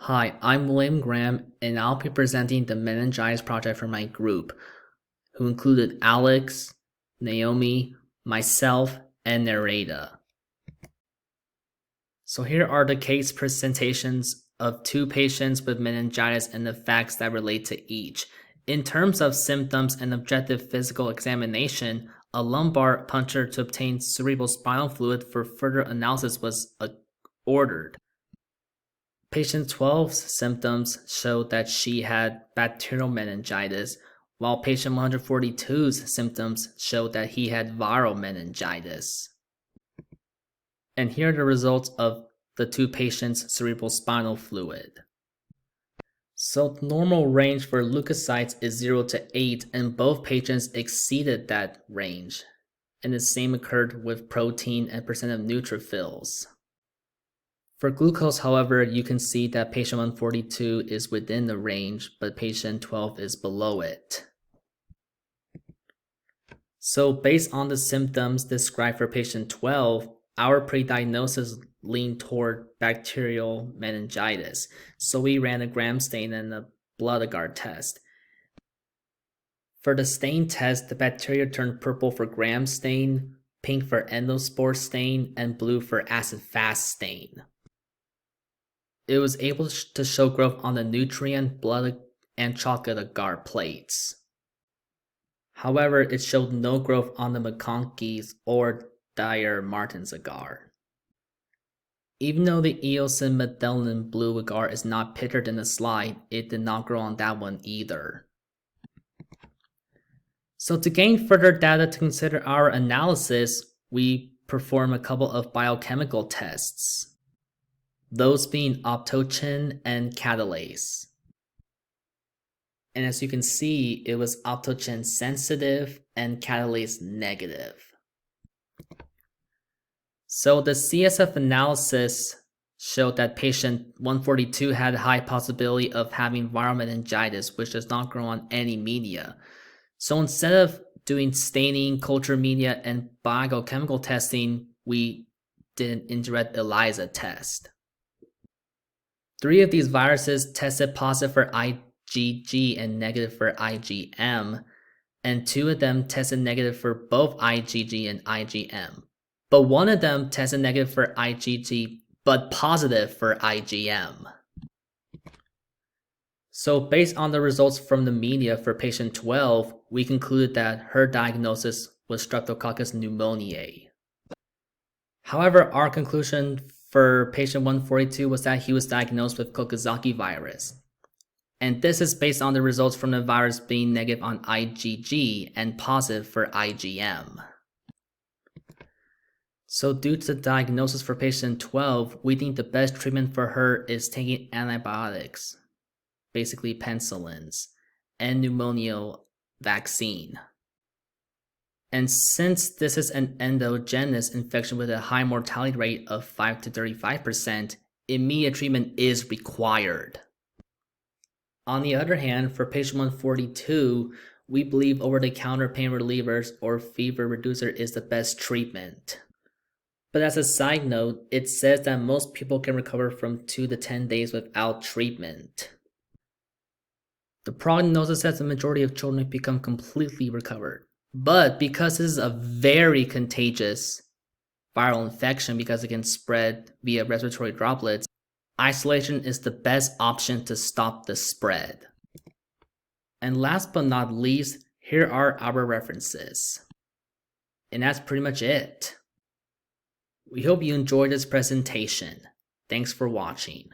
Hi, I'm William Graham, and I'll be presenting the meningitis project for my group, who included Alex, Naomi, myself, and Nereda. So here are the case presentations of two patients with meningitis and the facts that relate to each. In terms of symptoms and objective physical examination, a lumbar puncture to obtain cerebrospinal fluid for further analysis was ordered. Patient 12's symptoms showed that she had bacterial meningitis, while patient 142's symptoms showed that he had viral meningitis. And here are the results of the two patients' cerebrospinal fluid. So the normal range for leukocytes is 0 to 8, and both patients exceeded that range. And the same occurred with protein and percent of neutrophils. For glucose, however, you can see that patient 142 is within the range, but patient 12 is below it. So based on the symptoms described for patient 12, our pre-diagnosis leaned toward bacterial meningitis. So we ran a gram stain and a blood agar test. For the stain test, the bacteria turned purple for gram stain, pink for endospore stain, and blue for acid-fast stain. It was able to show growth on the nutrient, blood, and chocolate agar plates. However, it showed no growth on the McConkey's or Dyer-Martin's agar. Even though the eosin Medellin blue agar is not pictured in the slide, it did not grow on that one either. So to gain further data to consider our analysis, we perform a couple of biochemical tests, those being optochin and catalase. And as you can see, it was optochin sensitive and catalase negative. So the CSF analysis showed that patient 142 had a high possibility of having viral meningitis, which does not grow on any media. So instead of doing staining, culture media, and biochemical testing, we did an indirect ELISA test. 3 of these viruses tested positive for IgG and negative for IgM, and 2 of them tested negative for both IgG and IgM. But 1 of them tested negative for IgG, but positive for IgM. So based on the results from the media for patient 12, we concluded that her diagnosis was Streptococcus pneumoniae. However, our conclusion for patient 142 was that he was diagnosed with Kokazaki virus. And this is based on the results from the virus being negative on IgG and positive for IgM. So due to the diagnosis for patient 12, we think the best treatment for her is taking antibiotics, basically penicillins, and pneumonia vaccine. And since this is an endogenous infection with a high mortality rate of 5 to 35%, immediate treatment is required. On the other hand, for patient 142, we believe over-the-counter pain relievers or fever reducer is the best treatment. But as a side note, it says that most people can recover from 2 to 10 days without treatment. The prognosis says the majority of children become completely recovered. But because this is a very contagious viral infection because it can spread via respiratory droplets, isolation is the best option to stop the spread. And last but not least, here are our references. And that's pretty much it. We hope you enjoyed this presentation. Thanks for watching.